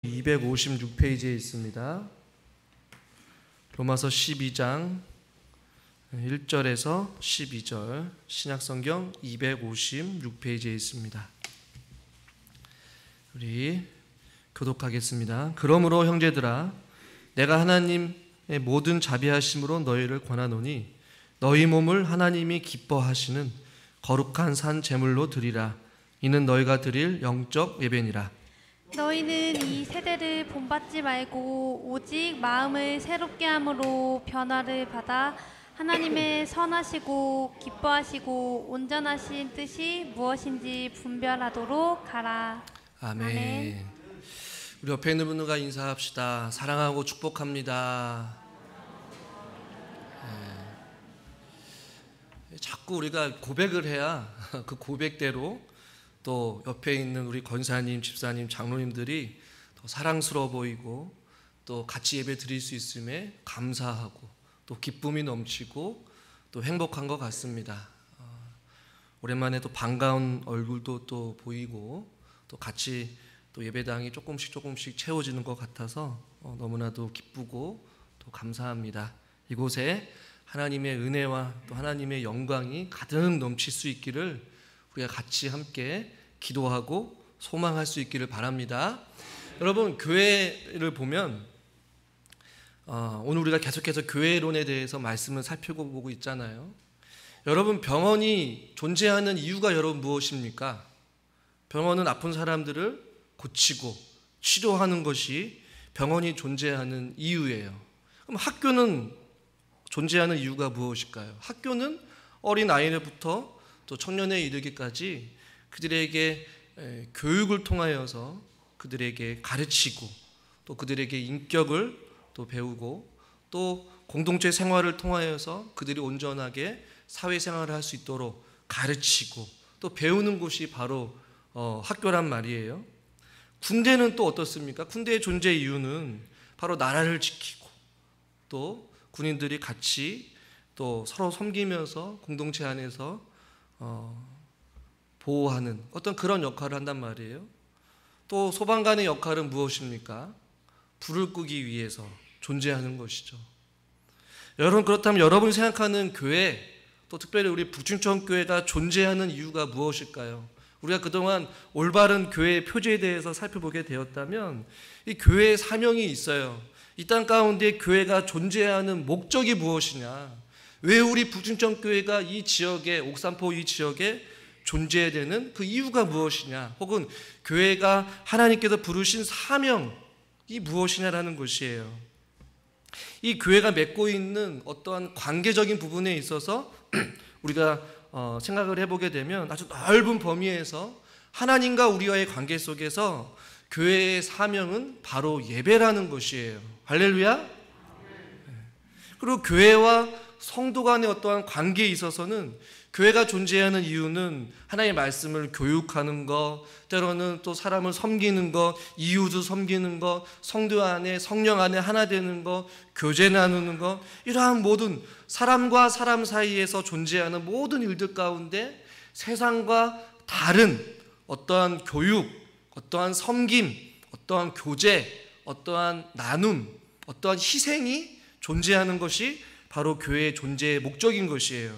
256페이지에 있습니다. 로마서 12장 1절에서 12절 신약성경 256페이지에 있습니다. 우리 교독하겠습니다. 그러므로 형제들아 내가 하나님의 모든 자비하심으로 너희를 권하노니 너희 몸을 하나님이 기뻐하시는 거룩한 산 제물로 드리라. 이는 너희가 드릴 영적 예배니라. 너희는 이 세대를 본받지 말고 오직 마음을 새롭게 함으로 변화를 받아 하나님의 선하시고 기뻐하시고 온전하신 뜻이 무엇인지 분별하도록 하라. 아멘. 우리 옆에 있는 분들과 인사합시다. 사랑하고 축복합니다. 자꾸 우리가 고백을 해야 그 고백대로 또 옆에 있는 우리 권사님, 집사님, 장로님들이 더 사랑스러워 보이고 또 같이 예배 드릴 수 있음에 감사하고 또 기쁨이 넘치고 또 행복한 것 같습니다. 오랜만에 또 반가운 얼굴도 또 보이고 또 같이 또 예배당이 조금씩 채워지는 것 같아서 너무나도 기쁘고 또 감사합니다. 이곳에 하나님의 은혜와 또 하나님의 영광이 가득 넘칠 수 있기를 우리가 같이 함께 기도하고 소망할 수 있기를 바랍니다. 여러분, 교회를 보면 오늘 우리가 계속해서 교회론에 대해서 말씀을 살펴보고 있잖아요. 여러분, 병원이 존재하는 이유가 여러분 무엇입니까? 병원은 아픈 사람들을 고치고 치료하는 것이 병원이 존재하는 이유예요. 그럼 학교는 존재하는 이유가 무엇일까요? 학교는 어린 아이들부터 또 청년에 이르기까지 그들에게 교육을 통하여서 그들에게 가르치고 또 그들에게 인격을 또 배우고 또 공동체 생활을 통하여서 그들이 온전하게 사회생활을 할 수 있도록 가르치고 또 배우는 곳이 바로 학교란 말이에요. 군대는 또 어떻습니까? 군대의 존재 이유는 바로 나라를 지키고 또 군인들이 같이 또 서로 섬기면서 공동체 안에서 보호하는 어떤 그런 역할을 한단 말이에요. 또 소방관의 역할은 무엇입니까? 불을 끄기 위해서 존재하는 것이죠. 여러분, 그렇다면 여러분이 생각하는 교회, 또 특별히 우리 북춘천교회가 존재하는 이유가 무엇일까요? 우리가 그동안 올바른 교회의 표제에 대해서 살펴보게 되었다면 이 교회의 사명이 있어요. 이 땅 가운데 교회가 존재하는 목적이 무엇이냐? 왜 우리 북춘천교회가 이 지역에, 옥산포 이 지역에 존재되는 그 이유가 무엇이냐? 혹은 교회가 하나님께서 부르신 사명이 무엇이냐라는 것이에요. 이 교회가 맺고 있는 어떠한 관계적인 부분에 있어서 우리가 생각을 해보게 되면 아주 넓은 범위에서 하나님과 우리와의 관계 속에서 교회의 사명은 바로 예배라는 것이에요. 할렐루야. 그리고 교회와 성도 간의 어떠한 관계에 있어서는 교회가 존재하는 이유는 하나님의 말씀을 교육하는 것, 때로는 또 사람을 섬기는 것, 이웃을 섬기는 것, 성도 안에 성령 안에 하나 되는 것, 교제 나누는 것, 이러한 모든 사람과 사람 사이에서 존재하는 모든 일들 가운데 세상과 다른 어떠한 교육, 어떠한 섬김, 어떠한 교제, 어떠한 나눔, 어떠한 희생이 존재하는 것이 바로 교회의 존재의 목적인 것이에요.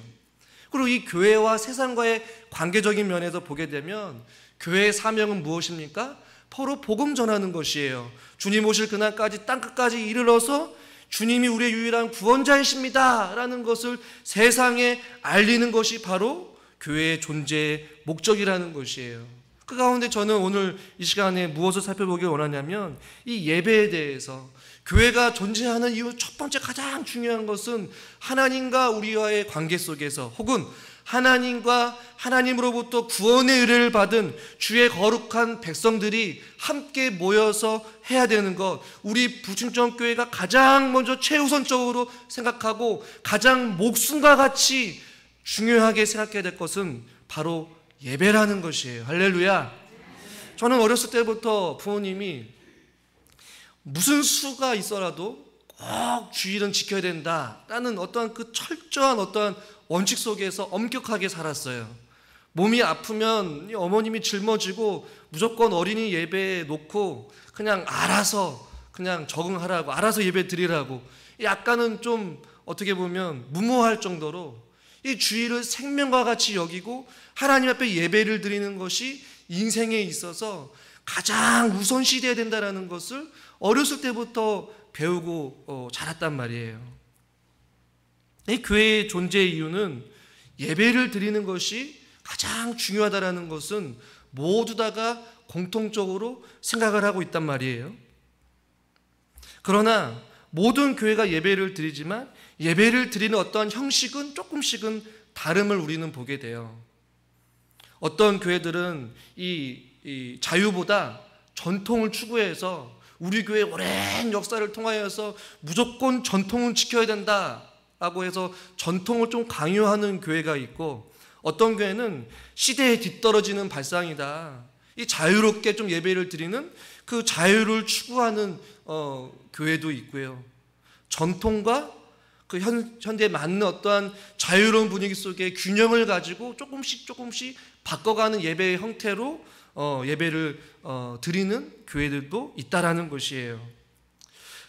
그리고 이 교회와 세상과의 관계적인 면에서 보게 되면 교회의 사명은 무엇입니까? 바로 복음 전하는 것이에요. 주님 오실 그날까지 땅끝까지 이르러서 주님이 우리의 유일한 구원자이십니다 라는 것을 세상에 알리는 것이 바로 교회의 존재의 목적이라는 것이에요. 그 가운데 저는 오늘 이 시간에 무엇을 살펴보길 원하냐면 이 예배에 대해서 교회가 존재하는 이유 첫 번째 가장 중요한 것은 하나님과 우리와의 관계 속에서 혹은 하나님과 하나님으로부터 구원의 의뢰를 받은 주의 거룩한 백성들이 함께 모여서 해야 되는 것, 우리 북춘천교회가 가장 먼저 최우선적으로 생각하고 가장 목숨과 같이 중요하게 생각해야 될 것은 바로 예배라는 것이에요. 할렐루야. 저는 어렸을 때부터 부모님이 무슨 수가 있어라도 꼭 주일은 지켜야 된다라는 어떠한 그 철저한 어떠한 원칙 속에서 엄격하게 살았어요. 몸이 아프면 어머님이 짊어지고 무조건 어린이 예배에 놓고 그냥 알아서 그냥 적응하라고, 알아서 예배 드리라고, 약간은 좀 어떻게 보면 무모할 정도로 이 주일을 생명과 같이 여기고 하나님 앞에 예배를 드리는 것이 인생에 있어서 가장 우선시돼야 된다는 것을 어렸을 때부터 배우고 자랐단 말이에요. 이 교회의 존재의 이유는 예배를 드리는 것이 가장 중요하다는 것은 모두 다가 공통적으로 생각을 하고 있단 말이에요. 그러나 모든 교회가 예배를 드리지만 예배를 드리는 어떤 형식은 조금씩은 다름을 우리는 보게 돼요. 어떤 교회들은 이 자유보다 전통을 추구해서 우리 교회의 오랜 역사를 통하여서 무조건 전통은 지켜야 된다라고 해서 전통을 좀 강요하는 교회가 있고, 어떤 교회는 시대에 뒤떨어지는 발상이다, 이 자유롭게 좀 예배를 드리는 그 자유를 추구하는 교회도 있고요. 전통과 그 현대에 맞는 어떠한 자유로운 분위기 속에 균형을 가지고 조금씩 바꿔가는 예배의 형태로 예배를 드리는 교회들도 있다라는 것이에요.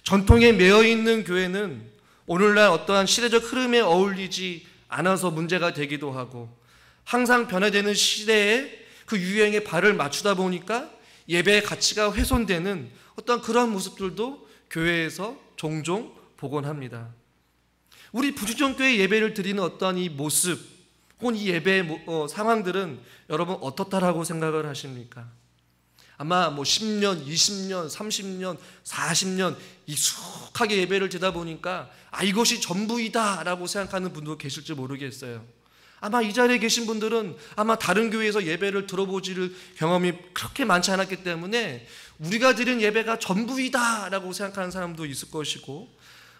전통에 매여 있는 교회는 오늘날 어떠한 시대적 흐름에 어울리지 않아서 문제가 되기도 하고, 항상 변화되는 시대에 그 유행에 발을 맞추다 보니까 예배의 가치가 훼손되는 어떤 그런 모습들도 교회에서 종종 보곤 합니다. 우리 부주정교회 예배를 드리는 어떠한 이 모습 혹은 이 예배의 상황들은 여러분 어떻다라고 생각을 하십니까? 아마 10년, 20년, 30년, 40년 익숙하게 예배를 드리다 보니까 이것이 전부이다 라고 생각하는 분도 계실지 모르겠어요. 아마 이 자리에 계신 분들은 아마 다른 교회에서 예배를 들어보지를 경험이 그렇게 많지 않았기 때문에 우리가 드린 예배가 전부이다 라고 생각하는 사람도 있을 것이고,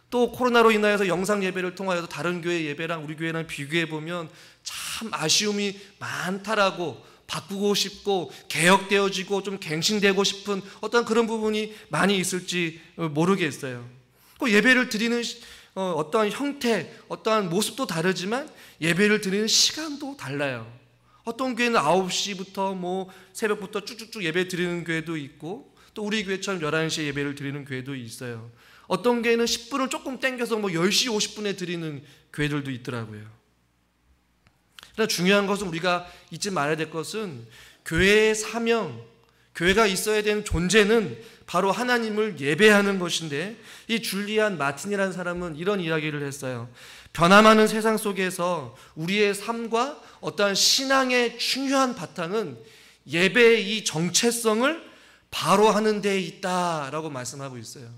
또 코로나로 인하여서 영상 예배를 통하여서 다른 교회 예배랑 우리 교회랑 비교해보면 참 아쉬움이 많다라고, 바꾸고 싶고 개혁되어지고 좀 갱신되고 싶은 어떤 그런 부분이 많이 있을지 모르겠어요. 그 예배를 드리는 어떠한 형태, 어떠한 모습도 다르지만 예배를 드리는 시간도 달라요. 어떤 교회는 9시부터 새벽부터 쭉쭉쭉 예배 드리는 교회도 있고, 또 우리 교회처럼 11시에 예배를 드리는 교회도 있어요. 어떤 교회는 10분을 조금 땡겨서 10시 50분에 드리는 교회들도 있더라고요. 그러나 중요한 것은, 우리가 잊지 말아야 될 것은, 교회의 사명, 교회가 있어야 되는 존재는 바로 하나님을 예배하는 것인데, 이 줄리안 마틴이라는 사람은 이런 이야기를 했어요. 변화많은 세상 속에서 우리의 삶과 어떠한 신앙의 중요한 바탕은 예배의 이 정체성을 바로 하는 데에 있다라고 말씀하고 있어요.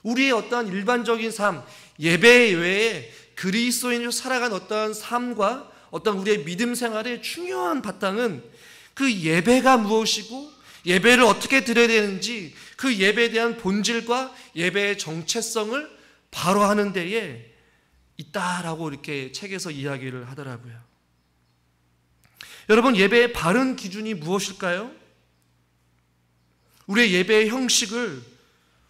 우리의 어떠한 일반적인 삶, 예배 외에 그리스도인으로 살아간 어떠한 삶과 어떤 우리의 믿음 생활의 중요한 바탕은 그 예배가 무엇이고 예배를 어떻게 드려야 되는지, 그 예배에 대한 본질과 예배의 정체성을 바로 하는 데에 있다라고 이렇게 책에서 이야기를 하더라고요. 여러분, 예배의 바른 기준이 무엇일까요? 우리의 예배의 형식을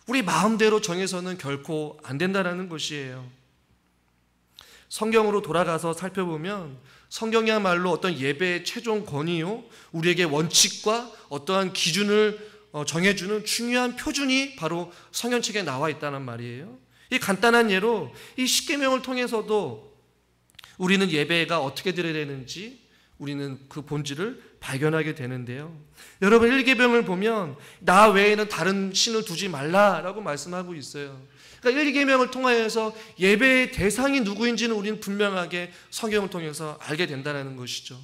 우리 마음대로 정해서는 결코 안 된다는 것이에요. 성경으로 돌아가서 살펴보면 성경이야말로 어떤 예배의 최종 권위요, 우리에게 원칙과 어떠한 기준을 정해주는 중요한 표준이 바로 성경책에 나와 있다는 말이에요. 이 간단한 예로 이 십계명을 통해서도 우리는 예배가 어떻게 드려야 되는지 우리는 그 본질을 발견하게 되는데요. 여러분, 1계명을 보면 나 외에는 다른 신을 두지 말라라고 말씀하고 있어요. 그러니까 1계명을 통하여서 예배의 대상이 누구인지는 우리는 분명하게 성경을 통해서 알게 된다는 것이죠.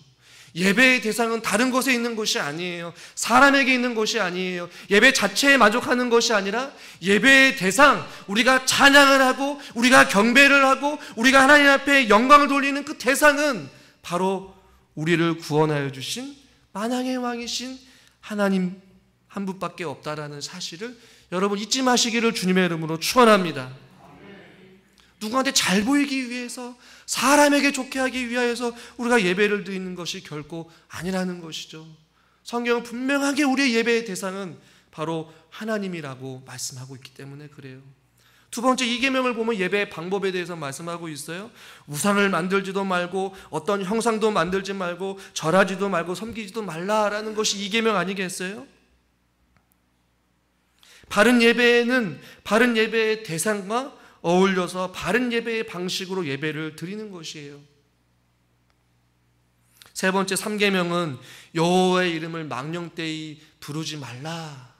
예배의 대상은 다른 곳에 있는 것이 아니에요. 사람에게 있는 것이 아니에요. 예배 자체에 만족하는 것이 아니라 예배의 대상, 우리가 찬양을 하고 우리가 경배를 하고 우리가 하나님 앞에 영광을 돌리는 그 대상은 바로 우리를 구원하여 주신 만왕의 왕이신 하나님 한 분밖에 없다라는 사실을 여러분 잊지 마시기를 주님의 이름으로 축원합니다. 누구한테 잘 보이기 위해서, 사람에게 좋게 하기 위하여서 우리가 예배를 드리는 것이 결코 아니라는 것이죠. 성경은 분명하게 우리의 예배의 대상은 바로 하나님이라고 말씀하고 있기 때문에 그래요. 두 번째, 이 계명을 보면 예배의 방법에 대해서 말씀하고 있어요. 우상을 만들지도 말고 어떤 형상도 만들지 말고 절하지도 말고 섬기지도 말라라는 것이 이 계명 아니겠어요? 바른 예배는 바른 예배의 대상과 어울려서 바른 예배의 방식으로 예배를 드리는 것이에요. 세 번째, 3계명은 여호와의 이름을 망령되이 부르지 말라.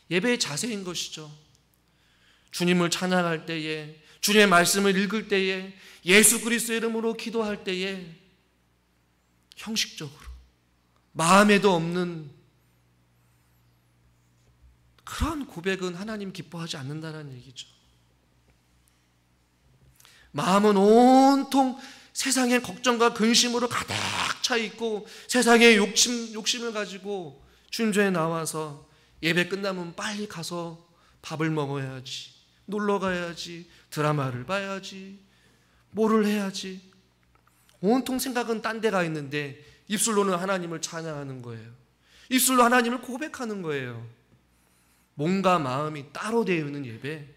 예배의 자세인 것이죠. 주님을 찬양할 때에, 주님의 말씀을 읽을 때에, 예수 그리스도의 이름으로 기도할 때에 형식적으로 마음에도 없는 그런 고백은 하나님 기뻐하지 않는다는 얘기죠. 마음은 온통 세상의 걱정과 근심으로 가득 차 있고 세상의 욕심을 가지고 주님 전에 나와서 예배 끝나면 빨리 가서 밥을 먹어야지, 놀러 가야지, 드라마를 봐야지, 뭐를 해야지. 온통 생각은 딴 데 가 있는데 입술로는 하나님을 찬양하는 거예요. 입술로 하나님을 고백하는 거예요. 몸과 마음이 따로 되어 있는 예배,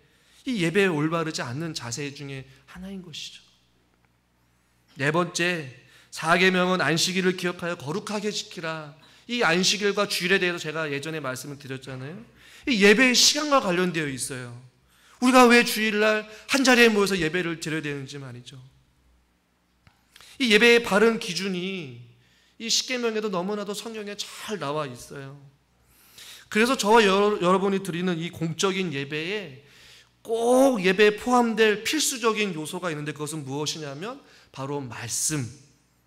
이 예배에 올바르지 않는 자세 중에 하나인 것이죠. 네 번째, 4계명은 안식일을 기억하여 거룩하게 지키라. 이 안식일과 주일에 대해서 제가 예전에 말씀을 드렸잖아요. 이 예배의 시간과 관련되어 있어요. 우리가 왜 주일날 한 자리에 모여서 예배를 드려야 되는지 말이죠. 이 예배의 바른 기준이 이 10계명에도 너무나도 성경에 잘 나와 있어요. 그래서 저와 여러분이 드리는 이 공적인 예배에 꼭 예배에 포함될 필수적인 요소가 있는데 그것은 무엇이냐면 바로 말씀,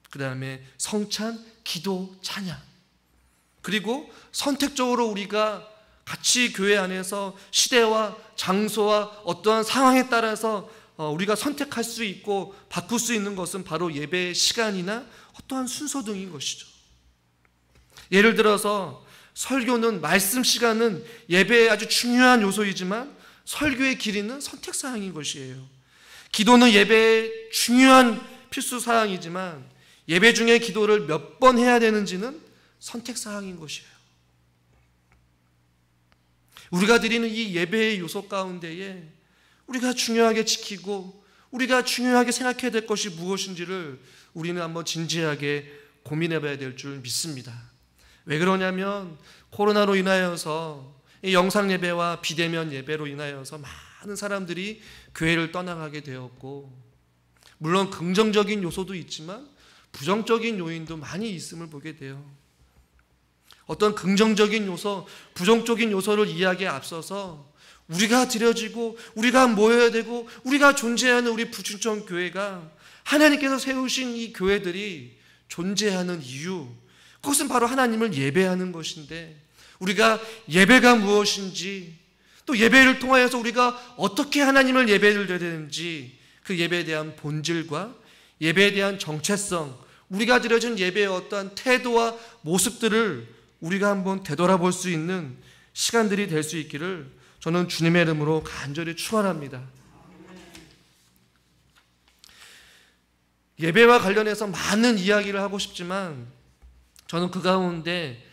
그 다음에 성찬, 기도, 찬양, 그리고 선택적으로 우리가 같이 교회 안에서 시대와 장소와 어떠한 상황에 따라서 우리가 선택할 수 있고 바꿀 수 있는 것은 바로 예배의 시간이나 어떠한 순서 등인 것이죠. 예를 들어서 설교는, 말씀 시간은 예배의 아주 중요한 요소이지만 설교의 길이는 선택사항인 것이에요. 기도는 예배의 중요한 필수사항이지만 예배 중에 기도를 몇 번 해야 되는지는 선택사항인 것이에요. 우리가 드리는 이 예배의 요소 가운데에 우리가 중요하게 지키고 우리가 중요하게 생각해야 될 것이 무엇인지를 우리는 한번 진지하게 고민해 봐야 될 줄 믿습니다. 왜 그러냐면 코로나로 인하여서 이 영상 예배와 비대면 예배로 인하여서 많은 사람들이 교회를 떠나가게 되었고, 물론 긍정적인 요소도 있지만 부정적인 요인도 많이 있음을 보게 돼요. 어떤 긍정적인 요소, 부정적인 요소를 이야기에 앞서서 우리가 드려지고 우리가 모여야 되고 우리가 존재하는 우리 부춘천 교회가 하나님께서 세우신 이 교회들이 존재하는 이유, 그것은 바로 하나님을 예배하는 것인데, 우리가 예배가 무엇인지, 또 예배를 통하여서 우리가 어떻게 하나님을 예배를 드려야 되는지, 그 예배에 대한 본질과 예배에 대한 정체성, 우리가 드려진 예배의 어떠한 태도와 모습들을 우리가 한번 되돌아볼 수 있는 시간들이 될 수 있기를 저는 주님의 이름으로 간절히 축원합니다. 예배와 관련해서 많은 이야기를 하고 싶지만 저는 그 가운데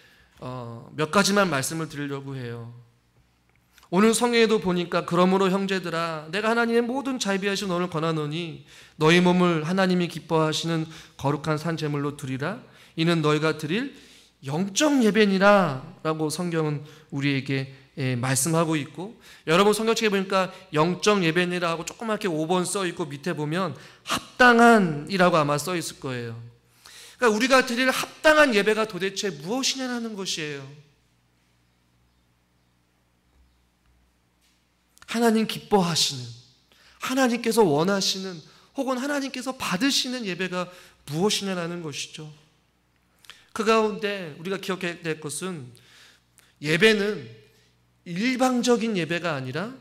몇 가지만 말씀을 드리려고 해요. 오늘 성경에도 보니까 그러므로 형제들아 내가 하나님의 모든 자비하신 너를 권하노니 너희 몸을 하나님이 기뻐하시는 거룩한 산 제물로 드리라. 이는 너희가 드릴 영적 예배니라 라고 성경은 우리에게 말씀하고 있고, 여러분 성경책에 보니까 영적 예배니라 하고 조그맣게 5번 써 있고 밑에 보면 합당한이라고 아마 써 있을 거예요. 그러니까 우리가 드릴 합당한 예배가 도대체 무엇이냐는 것이에요. 하나님 기뻐하시는, 하나님께서 원하시는, 혹은 하나님께서 받으시는 예배가 무엇이냐는 것이죠. 그 가운데 우리가 기억해야 될 것은 예배는 일방적인 예배가 아니라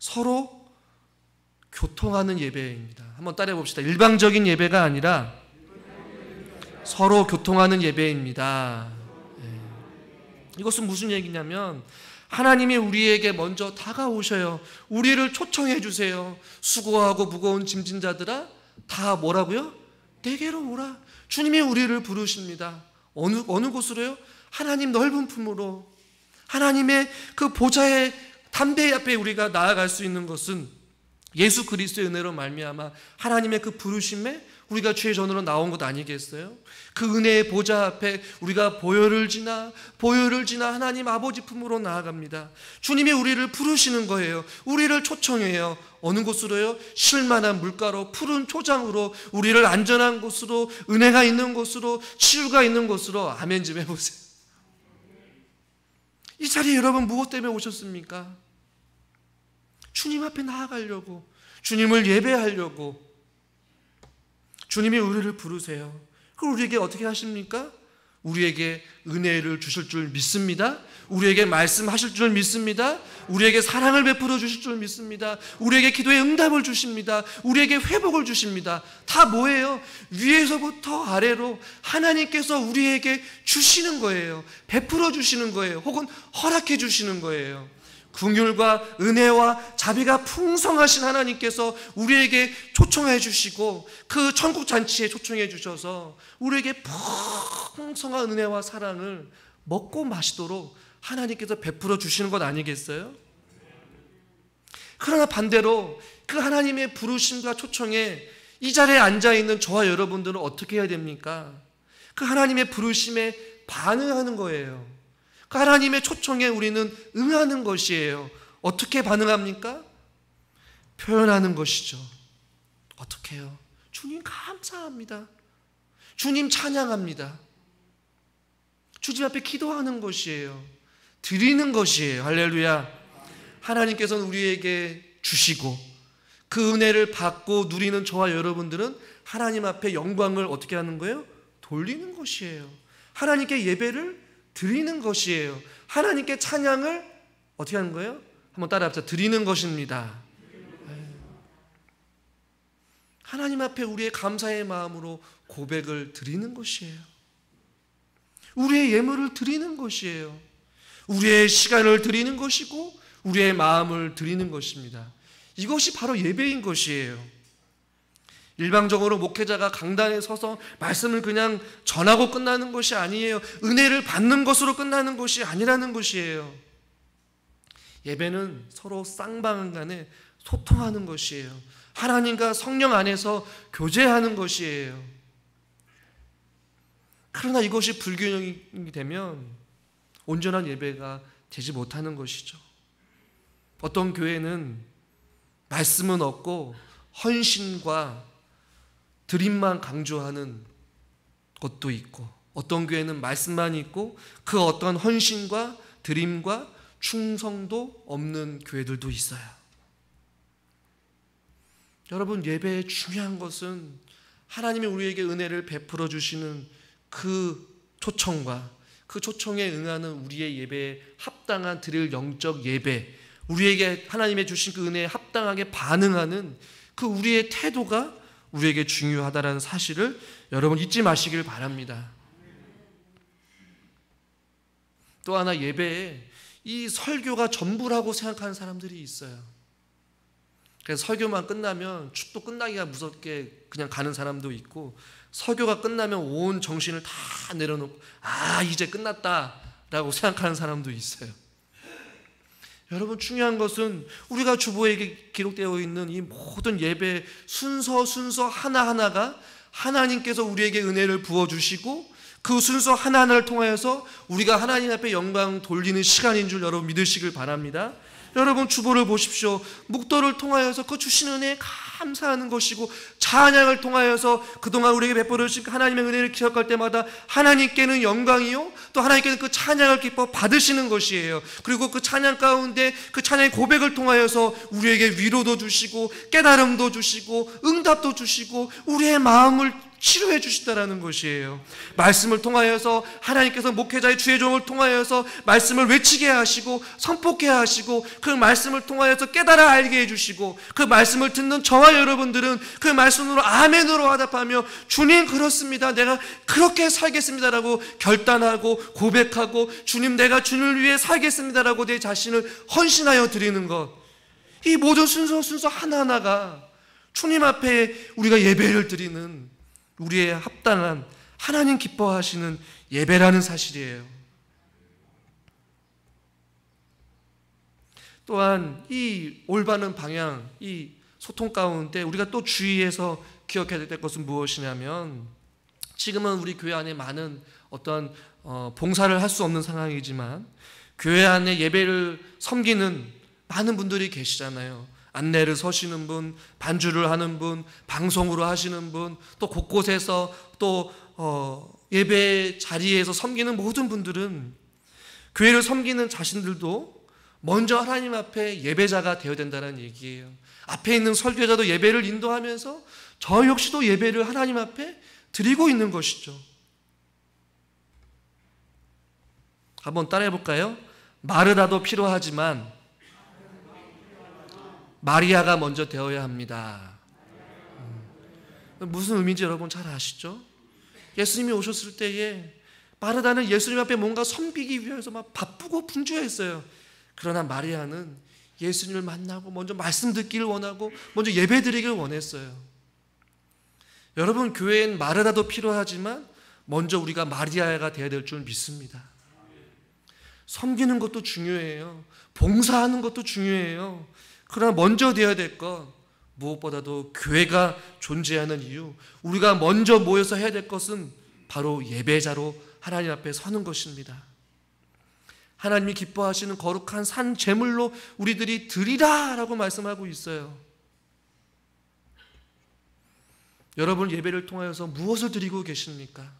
서로 교통하는 예배입니다. 한번 따라해 봅시다. 일방적인 예배가 아니라 서로 교통하는 예배입니다. 이것은 무슨 얘기냐면 하나님이 우리에게 먼저 다가오셔요. 우리를 초청해 주세요. 수고하고 무거운 짐진 자들아 다 뭐라고요? 내게로 오라. 주님이 우리를 부르십니다. 어느 곳으로요? 하나님 넓은 품으로, 하나님의 그 보좌의 담대히 앞에 우리가 나아갈 수 있는 것은 예수 그리스도의 은혜로 말미암아 하나님의 그 부르심에 우리가 죄 전으로 나온 것 아니겠어요? 그 은혜의 보좌 앞에 우리가 보혈을 지나 하나님 아버지 품으로 나아갑니다. 주님이 우리를 부르시는 거예요. 우리를 초청해요. 어느 곳으로요? 쉴만한 물가로, 푸른 초장으로, 우리를 안전한 곳으로, 은혜가 있는 곳으로, 치유가 있는 곳으로. 아멘 좀 해보세요. 이 자리에 여러분 무엇 때문에 오셨습니까? 주님 앞에 나아가려고, 주님을 예배하려고. 주님이 우리를 부르세요. 그럼 우리에게 어떻게 하십니까? 우리에게 은혜를 주실 줄 믿습니다. 우리에게 말씀하실 줄 믿습니다. 우리에게 사랑을 베풀어 주실 줄 믿습니다. 우리에게 기도의 응답을 주십니다. 우리에게 회복을 주십니다. 다 뭐예요? 위에서부터 아래로 하나님께서 우리에게 주시는 거예요. 베풀어 주시는 거예요. 혹은 허락해 주시는 거예요. 긍휼과 은혜와 자비가 풍성하신 하나님께서 우리에게 초청해 주시고 그 천국 잔치에 초청해 주셔서 우리에게 풍성한 은혜와 사랑을 먹고 마시도록 하나님께서 베풀어 주시는 것 아니겠어요? 그러나 반대로 그 하나님의 부르심과 초청에 이 자리에 앉아있는 저와 여러분들은 어떻게 해야 됩니까? 그 하나님의 부르심에 반응하는 거예요. 그 하나님의 초청에 우리는 응하는 것이에요. 어떻게 반응합니까? 표현하는 것이죠. 어떻게 해요? 주님 감사합니다. 주님 찬양합니다. 주님 앞에 기도하는 것이에요. 드리는 것이에요. 할렐루야. 하나님께서는 우리에게 주시고 그 은혜를 받고 누리는 저와 여러분들은 하나님 앞에 영광을 어떻게 하는 거예요? 돌리는 것이에요. 하나님께 예배를 드리는 것이에요. 하나님께 찬양을 어떻게 하는 거예요? 한번 따라합시다. 드리는 것입니다. 하나님 앞에 우리의 감사의 마음으로 고백을 드리는 것이에요. 우리의 예물을 드리는 것이에요. 우리의 시간을 드리는 것이고 우리의 마음을 드리는 것입니다. 이것이 바로 예배인 것이에요. 일방적으로 목회자가 강단에 서서 말씀을 그냥 전하고 끝나는 것이 아니에요. 은혜를 받는 것으로 끝나는 것이 아니라는 것이에요. 예배는 서로 쌍방간에 소통하는 것이에요. 하나님과 성령 안에서 교제하는 것이에요. 그러나 이것이 불균형이 되면 온전한 예배가 되지 못하는 것이죠. 어떤 교회는 말씀은 없고 헌신과 드림만 강조하는 것도 있고, 어떤 교회는 말씀만 있고 그 어떤 헌신과 드림과 충성도 없는 교회들도 있어요. 여러분, 예배의 중요한 것은 하나님이 우리에게 은혜를 베풀어 주시는 그 초청과 그 초청에 응하는 우리의 예배에 합당한 드릴 영적 예배, 우리에게 하나님의 주신 그 은혜에 합당하게 반응하는 그 우리의 태도가 우리에게 중요하다는 사실을 여러분 잊지 마시길 바랍니다. 또 하나, 예배에 이 설교가 전부라고 생각하는 사람들이 있어요. 그래서 설교만 끝나면 축도 끝나기가 무섭게 그냥 가는 사람도 있고, 설교가 끝나면 온 정신을 다 내려놓고 이제 끝났다라고 생각하는 사람도 있어요. 여러분, 중요한 것은 우리가 주보에 기록되어 있는 이 모든 예배 순서 하나하나가 하나님께서 우리에게 은혜를 부어주시고 그 순서 하나하나를 통하여서 우리가 하나님 앞에 영광 돌리는 시간인 줄 여러분 믿으시길 바랍니다. 여러분, 주보를 보십시오. 묵도를 통하여서 그 주신 은혜에 감사하는 것이고, 찬양을 통하여서 그동안 우리에게 베풀어 주신 하나님의 은혜를 기억할 때마다 하나님께는 영광이요, 또 하나님께는 그 찬양을 기뻐 받으시는 것이에요. 그리고 그 찬양 가운데 그 찬양의 고백을 통하여서 우리에게 위로도 주시고 깨달음도 주시고 응답도 주시고 우리의 마음을 치료해 주시다라는 것이에요. 말씀을 통하여서 하나님께서 목회자의 주의 종을 통하여서 말씀을 외치게 하시고 선포케 하시고 그 말씀을 통하여서 깨달아 알게 해주시고 그 말씀을 듣는 저와 여러분들은 그 말씀으로 아멘으로 화답하며 주님 그렇습니다, 내가 그렇게 살겠습니다라고 결단하고 고백하고 주님 내가 주님을 위해 살겠습니다라고 내 자신을 헌신하여 드리는 것, 이 모든 순서 하나하나가 주님 앞에 우리가 예배를 드리는 우리의 합당한 하나님 기뻐하시는 예배라는 사실이에요. 또한 이 올바른 방향, 이 소통 가운데 우리가 또 주의해서 기억해야 될 것은 무엇이냐면, 지금은 우리 교회 안에 많은 어떤 봉사를 할 수 없는 상황이지만 교회 안에 예배를 섬기는 많은 분들이 계시잖아요. 안내를 서시는 분, 반주를 하는 분, 방송으로 하시는 분, 또 곳곳에서 또 예배 자리에서 섬기는 모든 분들은, 교회를 섬기는 자신들도 먼저 하나님 앞에 예배자가 되어야 된다는 얘기예요. 앞에 있는 설교자도 예배를 인도하면서 저 역시도 예배를 하나님 앞에 드리고 있는 것이죠. 한번 따라해 볼까요? 마르다도 필요하지만 마리아가 먼저 되어야 합니다. 무슨 의미인지 여러분 잘 아시죠? 예수님이 오셨을 때에 마르다는 예수님 앞에 뭔가 섬기기 위해서 막 바쁘고 분주했어요. 그러나 마리아는 예수님을 만나고 먼저 말씀 듣기를 원하고 먼저 예배 드리기를 원했어요. 여러분, 교회엔 마르다도 필요하지만 먼저 우리가 마리아가 되어야 될 줄 믿습니다. 섬기는 것도 중요해요. 봉사하는 것도 중요해요. 그러나 먼저 되어야 될 것, 무엇보다도 교회가 존재하는 이유, 우리가 먼저 모여서 해야 될 것은 바로 예배자로 하나님 앞에 서는 것입니다. 하나님이 기뻐하시는 거룩한 산 제물로 우리들이 드리라 라고 말씀하고 있어요. 여러분, 예배를 통하여서 무엇을 드리고 계십니까?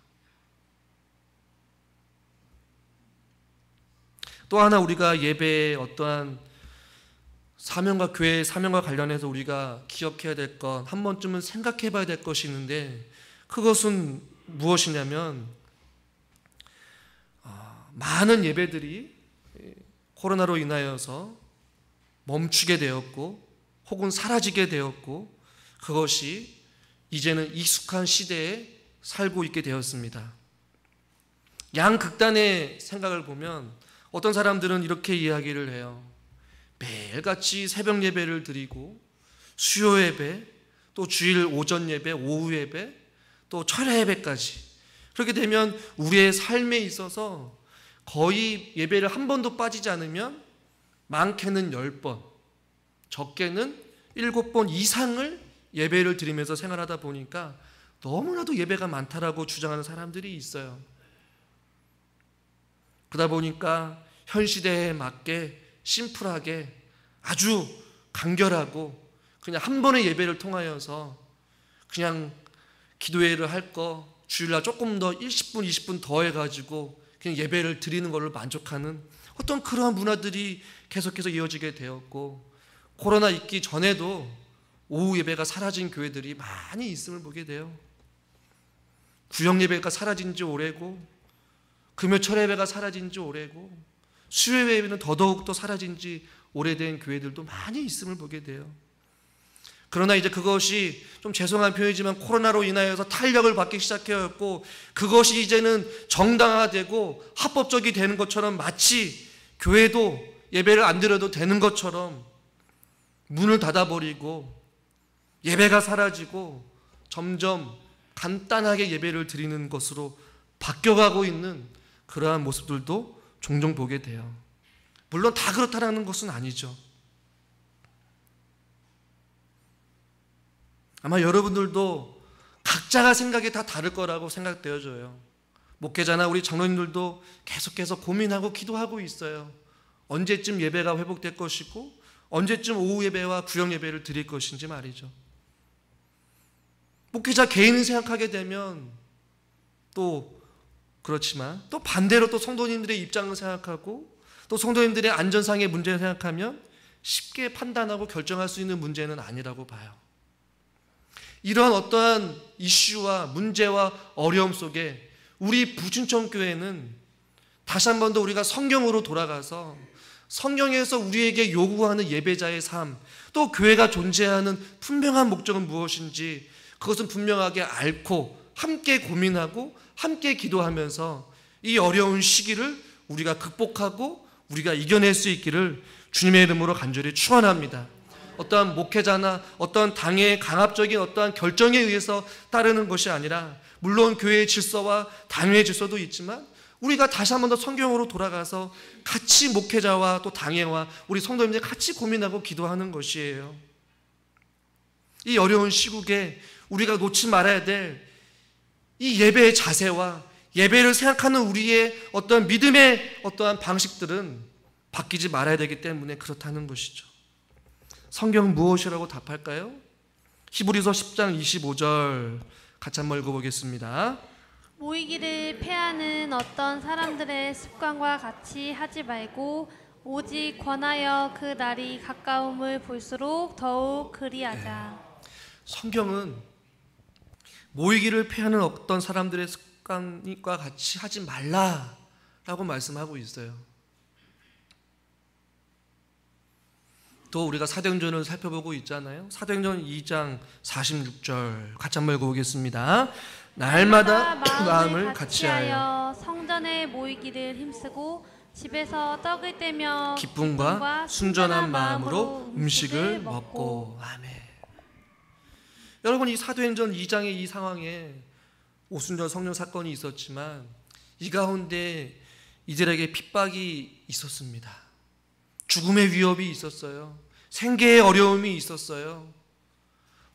또 하나 우리가 예배의 어떠한 사명과 교회의 사명과 관련해서 우리가 기억해야 될 것, 한 번쯤은 생각해 봐야 될 것이 있는데, 그것은 무엇이냐면, 많은 예배들이 코로나로 인하여서 멈추게 되었고 혹은 사라지게 되었고, 그것이 이제는 익숙한 시대에 살고 있게 되었습니다. 양극단의 생각을 보면 어떤 사람들은 이렇게 이야기를 해요. 매일같이 새벽 예배를 드리고 수요 예배, 또 주일 오전 예배, 오후 예배, 또 철야 예배까지, 그렇게 되면 우리의 삶에 있어서 거의 예배를 한 번도 빠지지 않으면 많게는 10번, 적게는 7번 이상을 예배를 드리면서 생활하다 보니까 너무나도 예배가 많다라고 주장하는 사람들이 있어요. 그러다 보니까 현 시대에 맞게 심플하게 아주 간결하고 그냥 한 번의 예배를 통하여서 그냥 기도회를 할 거 주일날 조금 더 10분, 20분 더 해가지고 그냥 예배를 드리는 걸로 만족하는 어떤 그러한 문화들이 계속해서 이어지게 되었고, 코로나 있기 전에도 오후 예배가 사라진 교회들이 많이 있음을 보게 돼요. 구역 예배가 사라진 지 오래고, 금요철 예배가 사라진 지 오래고, 수요 예배는 더더욱 사라진 지 오래된 교회들도 많이 있음을 보게 돼요. 그러나 이제 그것이 좀 죄송한 표현이지만 코로나로 인하여서 탄력을 받기 시작하였고, 그것이 이제는 정당화되고 합법적이 되는 것처럼, 마치 교회도 예배를 안 드려도 되는 것처럼 문을 닫아버리고 예배가 사라지고 점점 간단하게 예배를 드리는 것으로 바뀌어가고 있는 그러한 모습들도 종종 보게 돼요. 물론 다 그렇다는 것은 아니죠. 아마 여러분들도 각자가 생각이 다 다를 거라고 생각되어져요. 목회자나 우리 장로님들도 계속해서 고민하고 기도하고 있어요. 언제쯤 예배가 회복될 것이고 언제쯤 오후 예배와 구역 예배를 드릴 것인지 말이죠. 목회자 개인이 생각하게 되면 또 그렇지만, 또 반대로 또 성도님들의 입장을 생각하고 또 성도님들의 안전상의 문제를 생각하면 쉽게 판단하고 결정할 수 있는 문제는 아니라고 봐요. 이러한 어떠한 이슈와 문제와 어려움 속에 우리 부춘천교회는 다시 한 번 더 우리가 성경으로 돌아가서 성경에서 우리에게 요구하는 예배자의 삶, 또 교회가 존재하는 분명한 목적은 무엇인지 그것은 분명하게 앓고 함께 고민하고 함께 기도하면서 이 어려운 시기를 우리가 극복하고 우리가 이겨낼 수 있기를 주님의 이름으로 간절히 축원합니다. 어떠한 목회자나 어떠한 당의 강압적인 어떠한 결정에 의해서 따르는 것이 아니라, 물론 교회의 질서와 당회의 질서도 있지만 우리가 다시 한 번 더 성경으로 돌아가서 같이 목회자와 또 당회와 우리 성도님들 같이 고민하고 기도하는 것이에요. 이 어려운 시국에 우리가 놓지 말아야 될 이 예배의 자세와 예배를 생각하는 우리의 어떤 믿음의 어떠한 방식들은 바뀌지 말아야 되기 때문에 그렇다는 것이죠. 성경은 무엇이라고 답할까요? 히브리서 10장 25절 같이 한번 읽어보겠습니다. 모이기를 패하는 어떤 사람들의 습관과 같이 하지 말고 오직 권하여 그 날이 가까움을 볼수록 더욱 그리하자. 성경은 모이기를 패하는 어떤 사람들의 습관과 같이 하지 말라라고 말씀하고 있어요. 또 우리가 사도행전을 살펴보고 있잖아요. 사도행전 2장 46절 같이 한번 읽어보겠습니다. 날마다 마음을 같이하여 성전에 모이기를 힘쓰고 집에서 떡을 떼며 기쁨과 순전한 마음으로 음식을 먹고. 아멘. 여러분, 이 사도행전 2장의 이 상황에 오순절 성령 사건이 있었지만 이 가운데 이들에게 핍박이 있었습니다. 죽음의 위협이 있었어요. 생계의 어려움이 있었어요.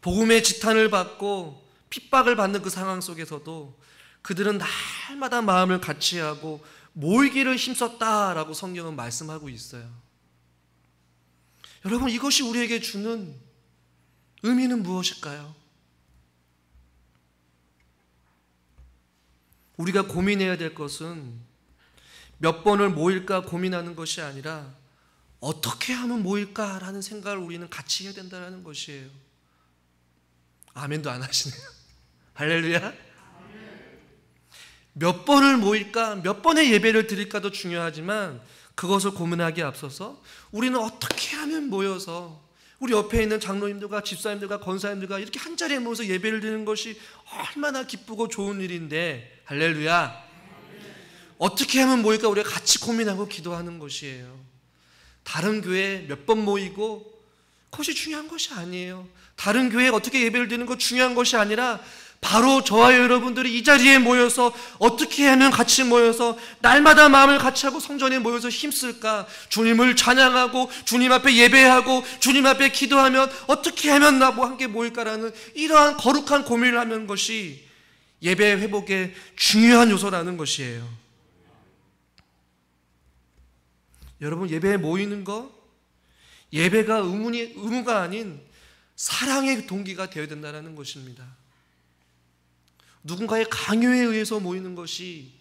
복음의 지탄을 받고 핍박을 받는 그 상황 속에서도 그들은 날마다 마음을 같이하고 모이기를 힘썼다라고 성경은 말씀하고 있어요. 여러분, 이것이 우리에게 주는 의미는 무엇일까요? 우리가 고민해야 될 것은 몇 번을 모일까 고민하는 것이 아니라 어떻게 하면 모일까라는 생각을 우리는 같이 해야 된다는 것이에요. 아멘도 안 하시네요. 할렐루야. 몇 번을 모일까, 몇 번의 예배를 드릴까도 중요하지만 그것을 고민하기에 앞서서 우리는 어떻게 하면 모여서 우리 옆에 있는 장로님들과 집사님들과 권사님들과 이렇게 한자리에 모여서 예배를 드리는 것이 얼마나 기쁘고 좋은 일인데, 할렐루야. 어떻게 하면 모일까 우리가 같이 고민하고 기도하는 것이에요. 다른 교회에 몇 번 모이고 그것이 중요한 것이 아니에요. 다른 교회에 어떻게 예배를 드리는 것 중요한 것이 아니라 바로 저와 여러분들이 이 자리에 모여서 어떻게 하면 같이 모여서 날마다 마음을 같이 하고 성전에 모여서 힘쓸까, 주님을 찬양하고 주님 앞에 예배하고 주님 앞에 기도하면 어떻게 하면 나와 함께 모일까라는 이러한 거룩한 고민을 하는 것이 예배 회복의 중요한 요소라는 것이에요. 여러분, 예배에 모이는 거, 예배가 의무가 아닌 사랑의 동기가 되어야 된다는 것입니다. 누군가의 강요에 의해서 모이는 것이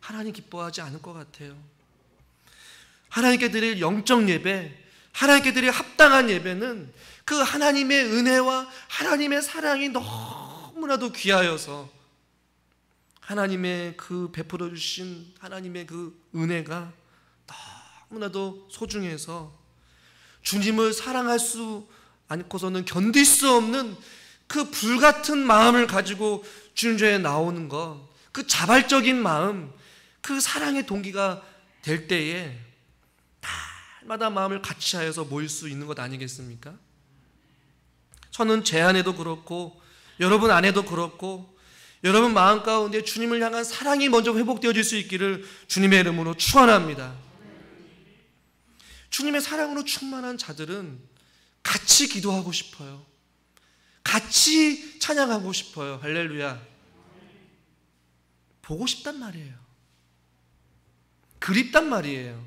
하나님 기뻐하지 않을 것 같아요. 하나님께 드릴 영적 예배, 하나님께 드릴 합당한 예배는 그 하나님의 은혜와 하나님의 사랑이 너무나도 귀하여서 하나님의 그 베풀어 주신 하나님의 그 은혜가 너무나도 소중해서 주님을 사랑할 수 않고서는 견딜 수 없는 그 불같은 마음을 가지고 주님 전에 나오는 것, 그 자발적인 마음, 그 사랑의 동기가 될 때에 날마다 마음을 같이 하여서 모일 수 있는 것 아니겠습니까? 저는 제 안에도 그렇고 여러분 안에도 그렇고 여러분 마음 가운데 주님을 향한 사랑이 먼저 회복되어질 수 있기를 주님의 이름으로 축원합니다. 주님의 사랑으로 충만한 자들은 같이 기도하고 싶어요. 같이 찬양하고 싶어요. 할렐루야. 보고 싶단 말이에요. 그립단 말이에요.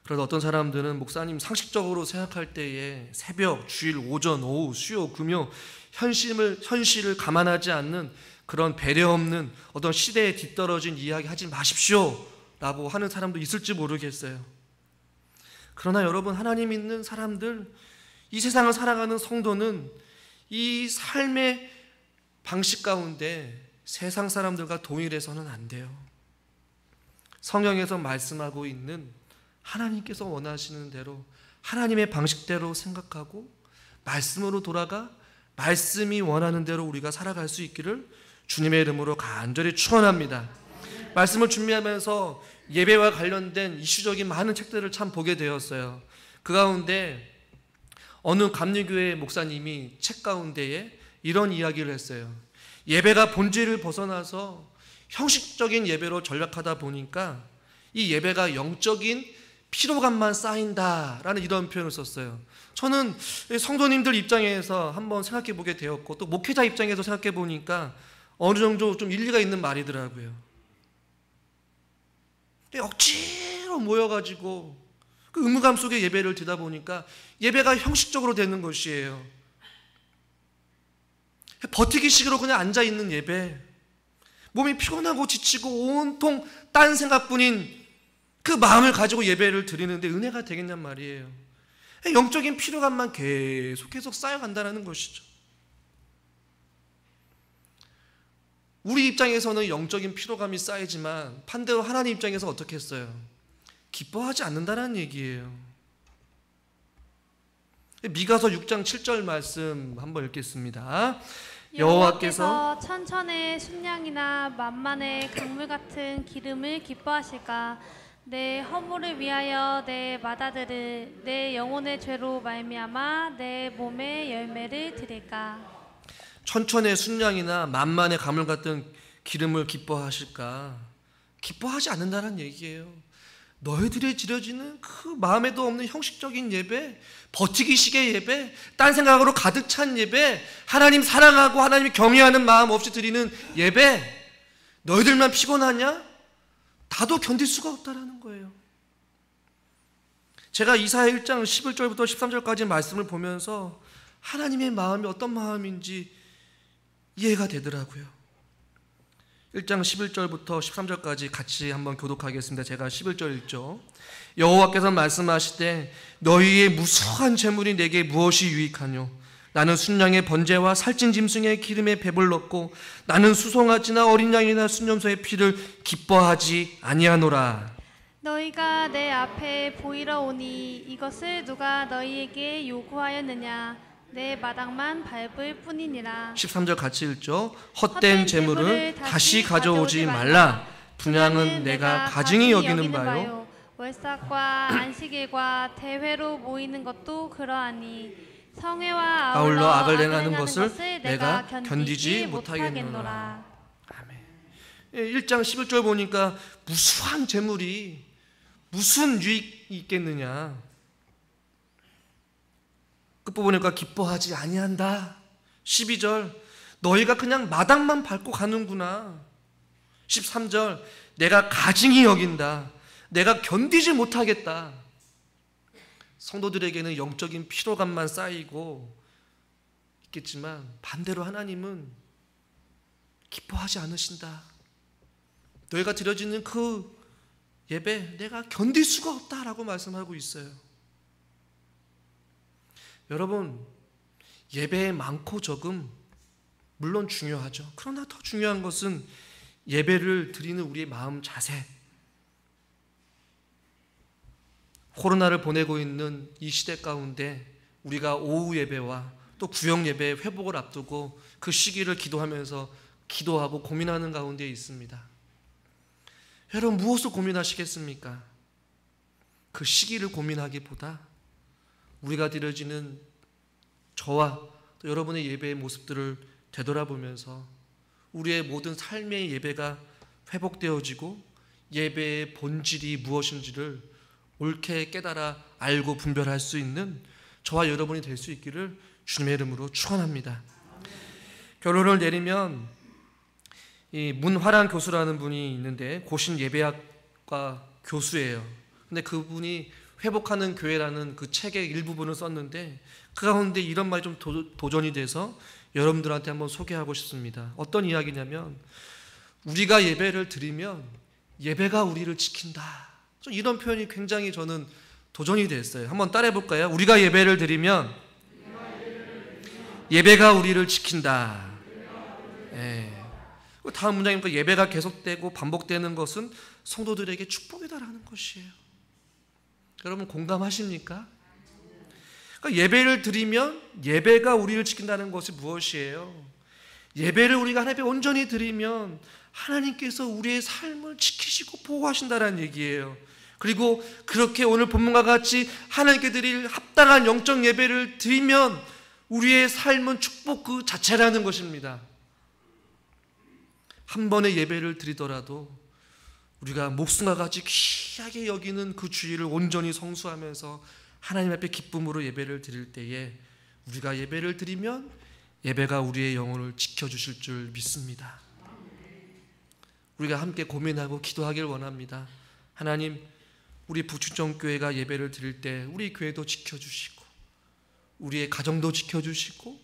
그래서 어떤 사람들은 목사님 상식적으로 생각할 때에 새벽, 주일, 오전, 오후, 수요, 금요 현실을 감안하지 않는 그런 배려 없는 어떤 시대에 뒤떨어진 이야기 하지 마십시오 라고 하는 사람도 있을지 모르겠어요. 그러나 여러분, 하나님 믿는 사람들, 이 세상을 살아가는 성도는 이 삶의 방식 가운데 세상 사람들과 동일해서는 안 돼요. 성경에서 말씀하고 있는 하나님께서 원하시는 대로 하나님의 방식대로 생각하고 말씀으로 돌아가 말씀이 원하는 대로 우리가 살아갈 수 있기를 주님의 이름으로 간절히 축원합니다. 말씀을 준비하면서 예배와 관련된 이슈적인 많은 책들을 참 보게 되었어요. 그 가운데 어느 감리교회 목사님이 책 가운데에 이런 이야기를 했어요. 예배가 본질을 벗어나서 형식적인 예배로 전락하다 보니까 이 예배가 영적인 피로감만 쌓인다라는 이런 표현을 썼어요. 저는 성도님들 입장에서 한번 생각해 보게 되었고 또 목회자 입장에서 생각해 보니까 어느 정도 좀 일리가 있는 말이더라고요. 억지로 모여가지고 그 의무감 속에 예배를 드리다 보니까 예배가 형식적으로 되는 것이에요. 버티기식으로 그냥 앉아있는 예배, 몸이 피곤하고 지치고 온통 딴 생각뿐인 그 마음을 가지고 예배를 드리는데 은혜가 되겠냔 말이에요. 영적인 피로감만 계속 쌓여간다는 것이죠. 우리 입장에서는 영적인 피로감이 쌓이지만 반대로 하나님 입장에서 어떻게 했어요? 기뻐하지 않는다는 얘기예요. 미가서 6장 7절 말씀 한번 읽겠습니다. 여호와께서 천천의 순양이나 만만의 강물 같은 기름을 기뻐하실까? 내 허물을 위하여 내 맏아들을 내 영혼의 죄로 말미암아 내 몸의 열매를 드릴까? 천천의 순양이나 만만의 가물 같은 기름을 기뻐하실까? 기뻐하지 않는다는 얘기예요. 너희들이 드려지는 그 마음에도 없는 형식적인 예배, 버티기식의 예배, 딴 생각으로 가득 찬 예배, 하나님 사랑하고 하나님 경외하는 마음 없이 드리는 예배, 너희들만 피곤하냐? 나도 견딜 수가 없다라는 거예요. 제가 이사야 1장 11절부터 13절까지 말씀을 보면서 하나님의 마음이 어떤 마음인지 이해가 되더라고요. 1장 11절부터 13절까지 같이 한번 교독하겠습니다. 제가 11절 읽죠. 여호와께서 말씀하시되 너희의 무수한 재물이 내게 무엇이 유익하뇨? 나는 순양의 번제와 살찐 짐승의 기름에 배불렀고 나는 수송아지나 어린 양이나 순염소의 피를 기뻐하지 아니하노라. 너희가 내 앞에 보이러 오니 이것을 누가 너희에게 요구하였느냐? 내 마당만 밟을 뿐이니라. 13절 같이 읽죠. 헛된 재물을 다시 가져오지 말라. 분향은 내가 가증히 여기는 바요. 월삭과 안식일과 대회로 모이는 것도 그러하니 성회와 아울러 악을 행하는 것을 내가 견디지 못하겠노라. 아멘. 1장 11절 보니까 무수한 재물이 무슨 유익이 있겠느냐. 끝부분에 기뻐하지 아니한다. 12절 너희가 그냥 마당만 밟고 가는구나. 13절 내가 가증히 여긴다. 내가 견디지 못하겠다. 성도들에게는 영적인 피로감만 쌓이고 있겠지만 반대로 하나님은 기뻐하지 않으신다. 너희가 드려지는 그 예배 내가 견딜 수가 없다라고 말씀하고 있어요. 여러분, 예배의 많고 적음 물론 중요하죠. 그러나 더 중요한 것은 예배를 드리는 우리의 마음 자세. 코로나를 보내고 있는 이 시대 가운데 우리가 오후 예배와 또 구역 예배의 회복을 앞두고 그 시기를 기도하면서 기도하고 고민하는 가운데 있습니다. 여러분, 무엇을 고민하시겠습니까? 그 시기를 고민하기보다 우리가 드려지는 저와 또 여러분의 예배의 모습들을 되돌아보면서 우리의 모든 삶의 예배가 회복되어지고 예배의 본질이 무엇인지를 옳게 깨달아 알고 분별할 수 있는 저와 여러분이 될 수 있기를 주님의 이름으로 축원합니다. 결론을 내리면 이 문화란 교수라는 분이 있는데 고신 예배학과 교수예요. 근데 그분이 회복하는 교회라는 그 책의 일부분을 썼는데 그 가운데 이런 말이 좀 도전이 돼서 여러분들한테 한번 소개하고 싶습니다. 어떤 이야기냐면 우리가 예배를 드리면 예배가 우리를 지킨다. 좀 이런 표현이 굉장히 저는 도전이 됐어요. 한번 따라해 볼까요? 우리가 예배를 드리면 예배가 우리를 지킨다. 예. 다음 문장이니까 예배가 계속되고 반복되는 것은 성도들에게 축복이다라는 것이에요. 여러분 공감하십니까? 그러니까 예배를 드리면 예배가 우리를 지킨다는 것이 무엇이에요? 예배를 우리가 하나님께 온전히 드리면 하나님께서 우리의 삶을 지키시고 보호하신다는 얘기예요. 그리고 그렇게 오늘 본문과 같이 하나님께 드릴 합당한 영적 예배를 드리면 우리의 삶은 축복 그 자체라는 것입니다. 한 번의 예배를 드리더라도 우리가 목숨과 같이 귀하게 여기는 그 주일을 온전히 성수하면서 하나님 앞에 기쁨으로 예배를 드릴 때에 우리가 예배를 드리면 예배가 우리의 영혼을 지켜주실 줄 믿습니다. 우리가 함께 고민하고 기도하길 원합니다. 하나님, 우리 북춘정교회가 예배를 드릴 때 우리 교회도 지켜주시고 우리의 가정도 지켜주시고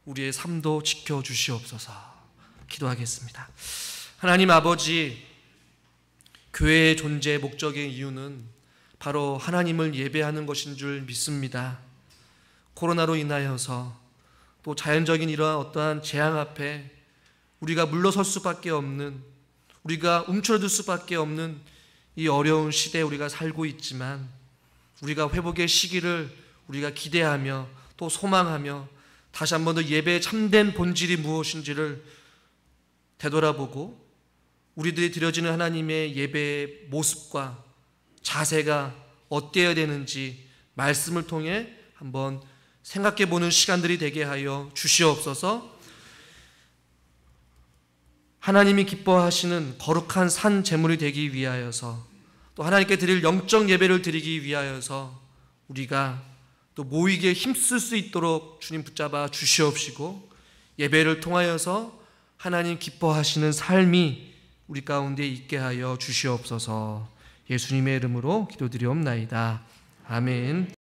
우리의 삶도 지켜주시옵소서. 기도하겠습니다. 하나님 아버지, 교회의 존재 목적의 이유는 바로 하나님을 예배하는 것인 줄 믿습니다. 코로나로 인하여서 또 자연적인 이러한 어떠한 재앙 앞에 우리가 물러설 수밖에 없는, 우리가 움츠러들 수밖에 없는 이 어려운 시대에 우리가 살고 있지만 우리가 회복의 시기를 우리가 기대하며 또 소망하며 다시 한 번 더 예배의 참된 본질이 무엇인지를 되돌아보고 우리들이 드려지는 하나님의 예배의 모습과 자세가 어때야 되는지 말씀을 통해 한번 생각해보는 시간들이 되게 하여 주시옵소서. 하나님이 기뻐하시는 거룩한 산 제물이 되기 위하여서 또 하나님께 드릴 영적 예배를 드리기 위하여서 우리가 또 모이기에 힘쓸 수 있도록 주님 붙잡아 주시옵시고 예배를 통하여서 하나님 기뻐하시는 삶이 우리 가운데 있게 하여 주시옵소서. 예수님의 이름으로 기도드리옵나이다. 아멘.